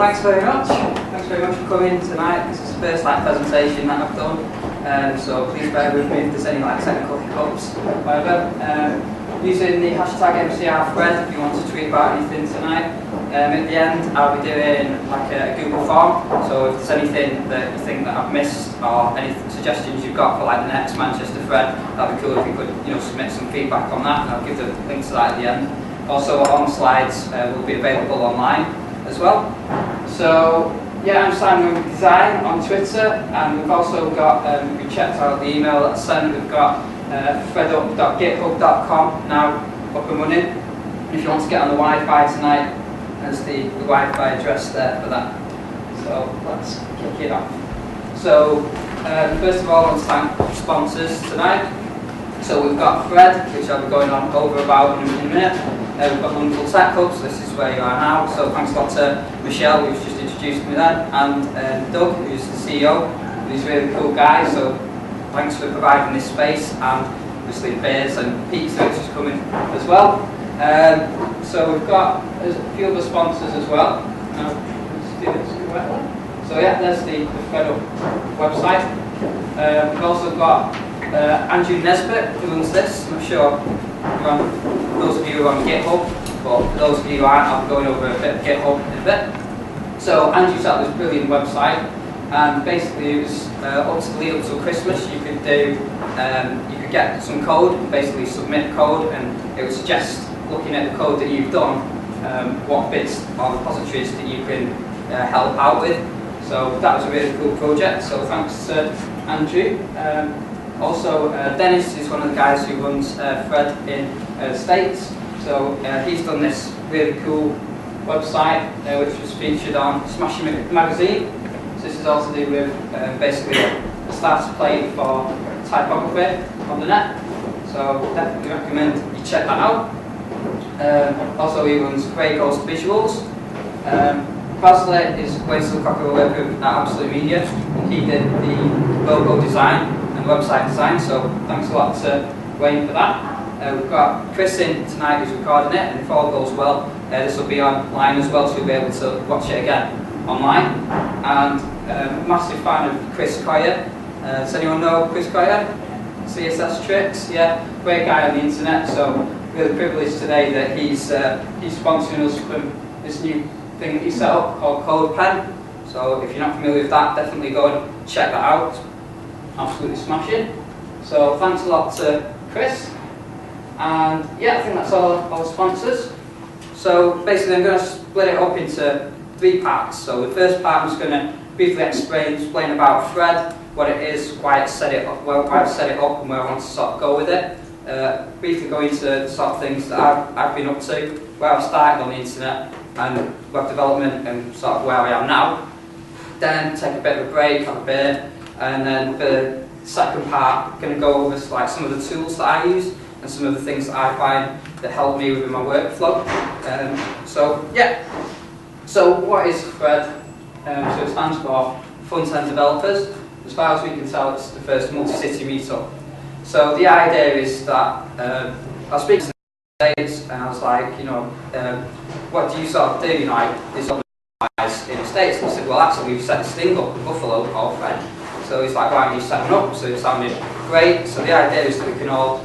thanks very much. Thanks very much for coming tonight. This is the first presentation that I've done, so please bear with me if there's any technical hiccups, whatever. Using the hashtag MCRthread if you want to tweet about anything tonight. At the end, I'll be doing a Google form. So if there's anything that you think that I've missed or any suggestions you've got for the next Manchester thread, that'd be cool if you could submit some feedback on that, and I'll give the link to that at the end. Also, all the slides will be available online as well. So yeah, I'm Simon Design on Twitter, and we've also got, we checked out the email that I sent, we've got threadup.github.com now up and running. If you want to get on the Wi-Fi tonight, there's the Wi-Fi address there for that. So let's kick it off. So first of all, I want to thank sponsors tonight. So we've got Fred, which I'll be going on over about in a minute. We've got Wonderful Tech Hubs, this is where you are now. So thanks a lot to Michelle, who's just introduced me then, and Doug, who's the CEO. He's a really cool guy, so thanks for providing this space, and obviously beers and pizza, which is coming as well. So we've got a few other sponsors as well. Let's do this correctly. So yeah, there's the FredUp website. We've also got Andrew Nesbitt, who runs this. I'm not sure those of you who are on GitHub, but for those of you who aren't, I'll be going over a bit of GitHub in a bit. So Andrew set up this brilliant website, and basically it was up to the lead up till Christmas. You could do, you could get some code, basically submit code, and it would suggest, looking at the code that you've done, what bits or repositories that you can help out with. So that was a really cool project, so thanks to Andrew. Also, Dennis is one of the guys who runs Fred in the States. So he's done this really cool website which was featured on Smashing magazine. So this is all to do with basically a starter plate for typography on the net. So definitely recommend you check that out. Also, he runs Grey Ghost Visuals. Basley is Wayne Cocker work with at Absolute Media, and he did the logo design and website design, so thanks a lot to Wayne for that. We've got Chris in tonight who's recording it, and if all goes well, this will be online as well, so you'll be able to watch it again online. And massive fan of Chris Coyer. Does anyone know Chris Coyer? CSS Tricks, yeah, great guy on the internet, so really privileged today that he's sponsoring us from this new thing that he set up called CodePen. So if you're not familiar with that, definitely go and check that out. Absolutely smashing. So thanks a lot to Chris. And yeah, I think that's all the sponsors. So basically I'm going to split it up into 3 parts. So the first part I'm just going to briefly explain about Thread, what it is, why I've set it up, and where I want to sort of go with it. Briefly go into the sort of things that I've been up to, where I started on the internet and web development, and sort of where I am now. Then take a bit of a break, have a beer, and then the second part, I'm going to go over some of the tools that I use and some of the things that I find that help me within my workflow. So yeah, so what is Thread? So it stands for Front-End Developers. As far as we can tell, it's the first multi-city meetup. So the idea is that I was speaking to the States, and I was like, what do you sort of do? There's other guys in the States, and I said, well, actually, we've set this thing up in Buffalo called Fred. So he's like, why don't you set one up? So it sounded great. So the idea is that we can all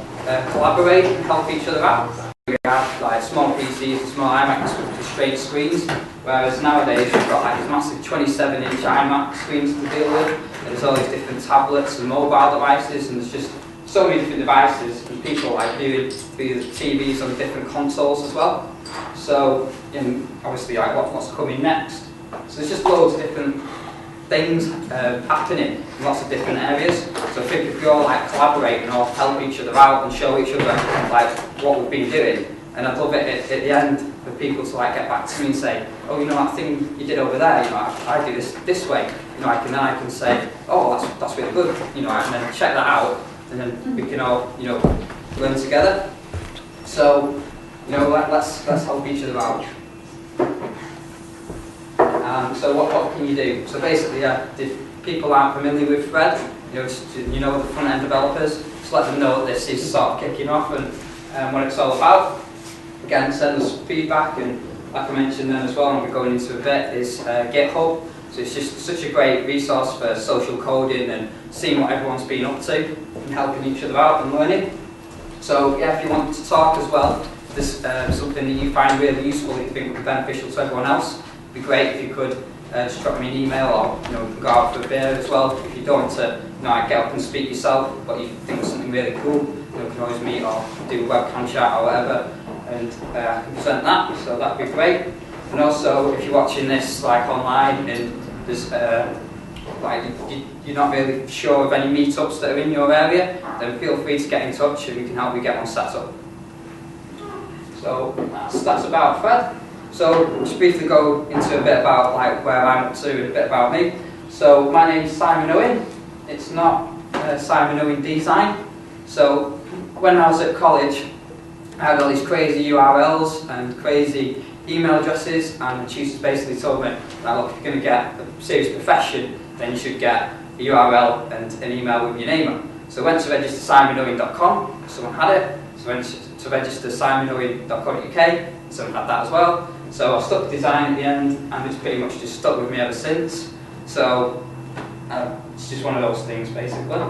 collaborate and help each other out. We have small PCs and small iMacs with straight screens, whereas nowadays we've got these massive 27-inch iMac screens to deal with, and there's all these different tablets and mobile devices, and there's just so many different devices, and people doing TVs on different consoles as well. So obviously what's coming next. So there's just loads of different things happening in lots of different areas. So I think if we all collaborate and all help each other out and show each other what we've been doing, and I'd love it at the end for people to get back to me and say, oh, that thing you did over there, I do this way. I can say, oh, that's really good, and then check that out, and then we can all learn together. So let's help each other out. So what can you do? So basically, if people aren't familiar with Thread, the front-end developers, just let them know that this is sort of kicking off and what it's all about. Again, send us feedback and like I mentioned then as well, and I'll be going into a bit, is GitHub. So it's just such a great resource for social coding and seeing what everyone's been up to and helping each other out and learning. So yeah, if you want to talk as well, if there's something that you find really useful that you think would be beneficial to everyone else, it'd be great if you could just drop me an email, or we can go out for a beer as well. If you don't want to get up and speak yourself, but you think it's something really cool, you can always meet or do a webcam chat or whatever, and I can present that, so that'd be great. And also, if you're watching this like online and there's like you're not really sure of any meetups that are in your area, then feel free to get in touch and we can help you get one set up. So that's about Fred. So just briefly go into a bit about like where I'm up to and a bit about me. So my name's Simon Owen. It's not Simon Owen Design. So when I was at college, I had all these crazy URLs and crazy email addresses, and the tutors basically told me that look, if you're going to get a serious profession, then you should get a URL and an email with your name on. So I went to register simon-owen.com, someone had it. So I went to register simon-owen.co.uk, someone had that as well. So I stuck design at the end, and it's pretty much just stuck with me ever since. So it's just one of those things basically.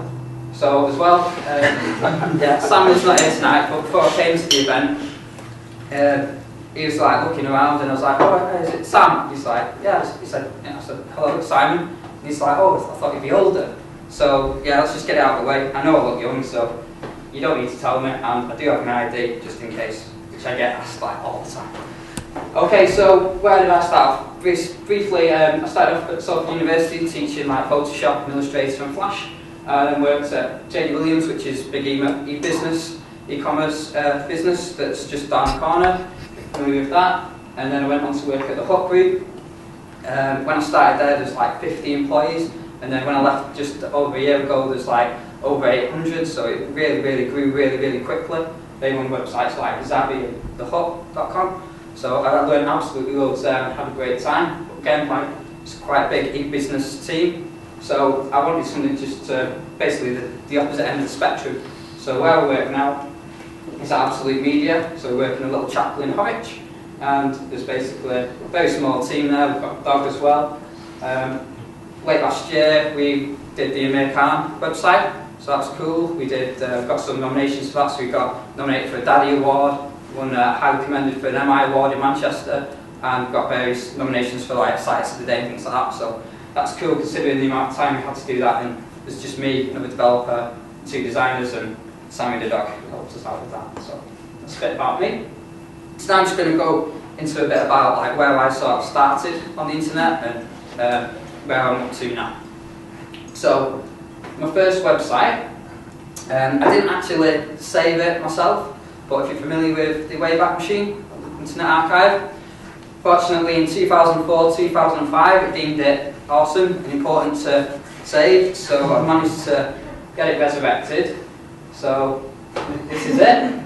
So as well, yeah, Simon's not here tonight, but before I came to the event, he was like looking around, and I was like, oh, is it Sam? He's like, yeah. He said, yeah. I said, hello, it's Simon. And he's like, oh, I thought you'd be older. So yeah, let's just get it out of the way. I know I look young, so you don't need to tell me, and I do have an ID just in case, which I get asked like all the time. Okay, so where did I start? Briefly, I started off at Salford University teaching like Photoshop and Illustrator and Flash. I then worked at J.D. Williams, which is big e-commerce business that's just down the corner. Familiar with that. And then I went on to work at the Hook Group. When I started there's like 50 employees, and then when I left just over a year ago, there's like over 800. So it really grew really quickly. They run websites like Zabi and thehook.com. So I learned absolutely loads there and had a great time. Again, it's quite a big e-business team. So I wanted something just to, basically the opposite end of the spectrum. So where I work now is at Absolute Media. So we work in a little chapel in Horwich, and there's basically a very small team there. We've got a dog as well. Late last year we did the Amir Khan website, so that's cool. We did, got some nominations for that, so we got nominated for a Daddy Award, won highly commended for an MI Award in Manchester, and got various nominations for like Sites of the Day and things like that. So that's cool considering the amount of time we had to do that, and there's just me, another developer, 2 designers, and Sammy the dog who helps us out with that. So that's a bit about me. So now I'm just going to go into a bit about like where I sort of started on the internet and where I'm up to now. So my first website, I didn't actually save it myself, but if you're familiar with the Wayback Machine, Internet Archive, fortunately in 2004, 2005 it deemed it awesome and important to save, so I managed to get it resurrected. So this is it.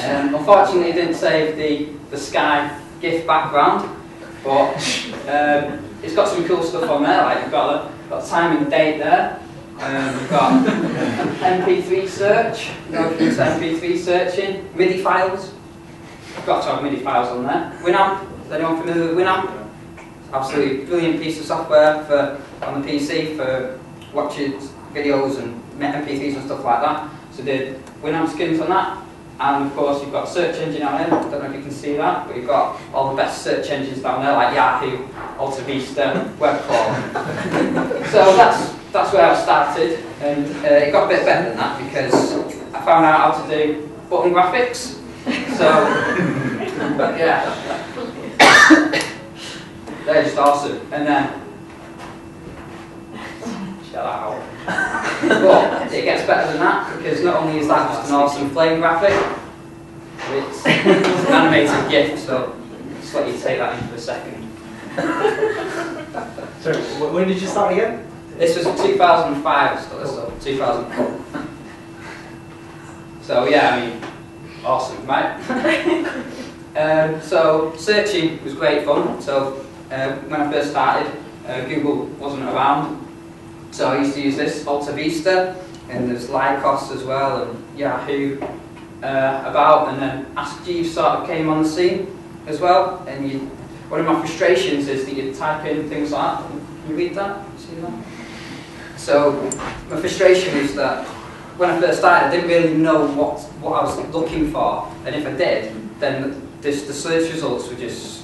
Unfortunately it didn't save the Sky GIF background, but it's got some cool stuff on there, like you've got the time and the date there. We've got MP3 search, if MP3 searching, MIDI files. We've got to have MIDI files on there. Winamp, is anyone familiar with Winamp? Absolutely brilliant piece of software for on the PC for watching videos and MP3s and stuff like that. So did Winamp skins on that. And of course you've got search engine on there, I don't know if you can see that, but you've got all the best search engines down there like Yahoo, Alta Vista, Webcrawler. So that's where I started, and it got a bit better than that because I found out how to do button graphics. So, but yeah, they're just awesome. And then, shut out. But it gets better than that because not only is that just an awesome flame graphic, it's an animated GIF. So just let you take that in for a second. So when did you start again? This was 2005, so 2004. So yeah, I mean, awesome, right? So searching was great fun. So when I first started, Google wasn't around, so I used to use this Alta Vista, and there's Lycos as well, and Yahoo and then Ask Jeeves sort of came on the scene. as well. And one of my frustrations is that you type in things like that. Can you read that? See that? So my frustration is that when I first started, I didn't really know what I was looking for, and if I did, then the search results were just,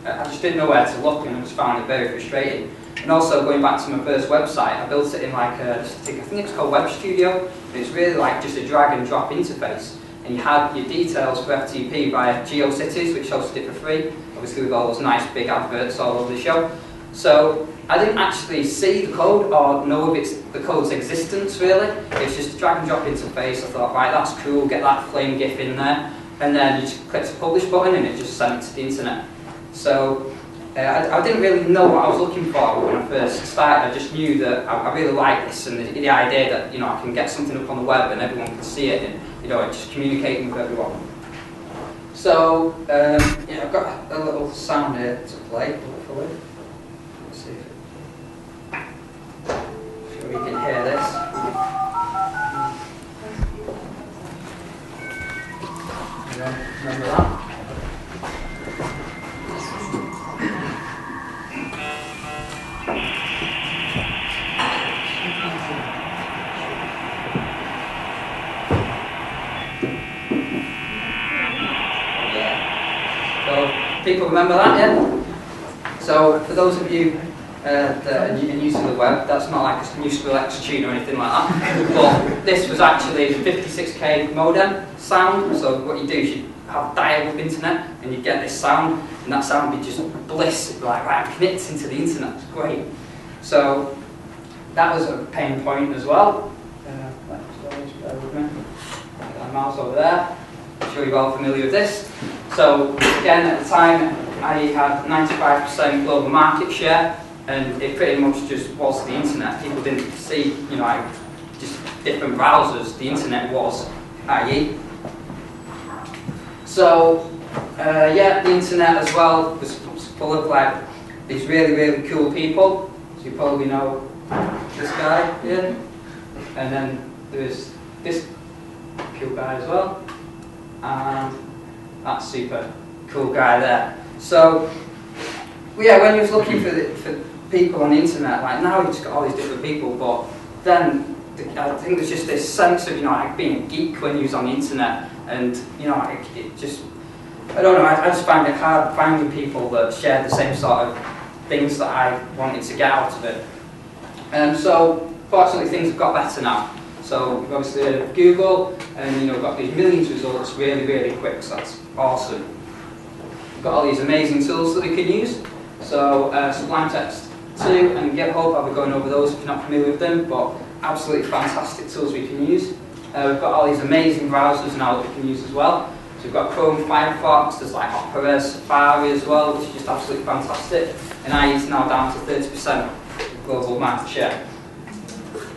I just didn't know where to look, and I just found it very frustrating. And also, going back to my first website, I built it in like I think it's called Web Studio. It's really like just a drag and drop interface, and you had your details for FTP via GeoCities, which hosted it for free, obviously with all those nice big adverts all over the show. So I didn't actually see the code or know of the code's existence really. It's just a drag and drop interface. I thought, right, that's cool, get that flame GIF in there, and then you just click the publish button and it just sent it to the internet. So I didn't really know what I was looking for when I first started. I just knew that I really liked this, and the idea that I can get something up on the web and everyone can see it, and just communicating with everyone. So I've got a little sound here to play, hopefully. Let's see if we can hear this. Remember that? People remember that, yeah? So for those of you that are new to the web, that's not like a new X tune or anything like that. But this was actually the 56k modem sound. So what you do is you have dial-up internet and you get this sound, and that sound would be just bliss, like right, connecting to the internet. It's great. So that was a pain point as well. Just bear with me. Get that mouse over there. I'm sure you're all familiar with this. So again, at the time, I had 95% global market share, and it pretty much just was the internet. People didn't see, just different browsers. The internet was IE. So yeah, the internet as well was full of like these really, really cool people. So you probably know this guy here, and then there's this cool guy as well, and that super cool guy there. So, yeah, when you was looking for people on the internet, like now you've just got all these different people, but then I think there's just this sense of, like being a geek when you was on the internet, and, it just, I don't know, I just find it hard finding people that share the same sort of things that I wanted to get out of it. So, fortunately, things have got better now. So we've obviously heard of Google, and we've got these millions of results really, really quick, so that's awesome. We've got all these amazing tools that we can use. So Sublime Text 2 and GitHub, I'll be going over those if you're not familiar with them, but absolutely fantastic tools we can use. We've got all these amazing browsers now that we can use as well. So we've got Chrome, Firefox, there's like Opera, Safari as well, which is just absolutely fantastic. And IE is now down to 30% global market share.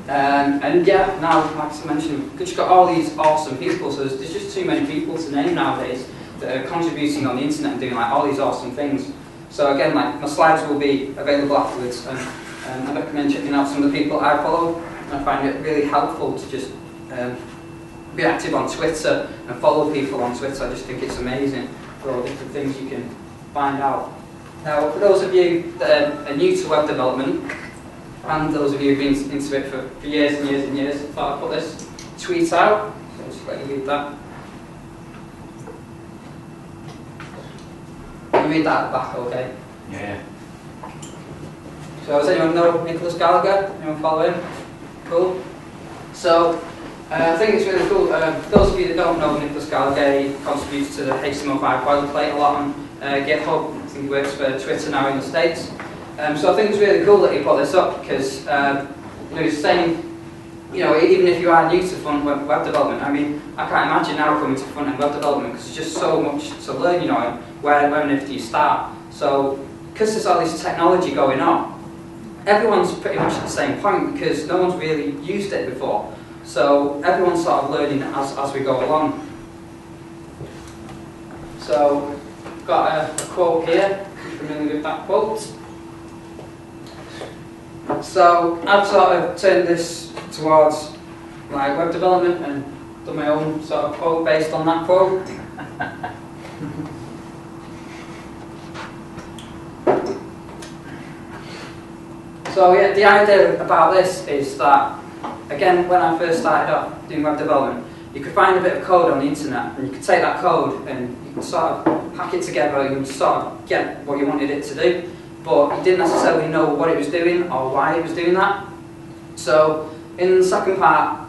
And yeah, now, like I mentioned, we've just got all these awesome people, so there's just too many people to name nowadays that are contributing on the internet and doing like all these awesome things. So again, like my slides will be available afterwards, and I recommend checking out some of the people I follow. I find it really helpful to just be active on Twitter and follow people on Twitter. I just think it's amazing for all the different things you can find out. Now, for those of you that are new to web development, and those of you who've been into it for years and years and years, I thought I'd put this tweet out. So I'll just let you read that. Can you read that at the back, okay? Yeah. So does anyone know Nicholas Gallagher? Anyone follow him? Cool. So I think it's really cool. Those of you that don't know Nicholas Gallagher, he contributes to the HTML5 boilerplate a lot on GitHub. I think he works for Twitter now in the States. So I think it's really cool that he put this up because he's saying, even if you are new to front-end web development, I mean, I can't imagine now coming to front-end web development because there's just so much to learn, and where and if do you start. So because there's all this technology going on, everyone's pretty much at the same point because no one's really used it before. So everyone's sort of learning as we go along. So I've got a quote here. Are you familiar with that quote? So I've sort of turned this towards like web development and done my own sort of quote based on that quote. So yeah, the idea about this is that, again, when I first started off doing web development, you could find a bit of code on the internet, and you could take that code and you could sort of hack it together, you could sort of get what you wanted it to do, but you didn't necessarily know what it was doing or why it was doing that. So in the second part,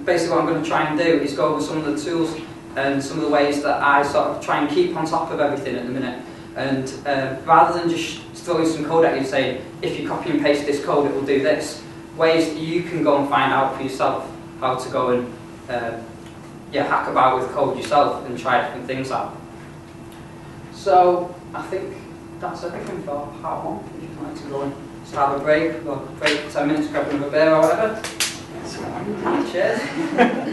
basically what I'm going to try and do is go over some of the tools and some of the ways that I sort of try and keep on top of everything at the minute. And rather than just throwing some code at you saying, if you copy and paste this code, it will do this, ways that you can go and find out for yourself how to go and hack about with code yourself and try different things out. So I think that's everything for part one. If you'd like to go and just have a break, or break for 10 minutes, grab another beer or whatever. Cheers.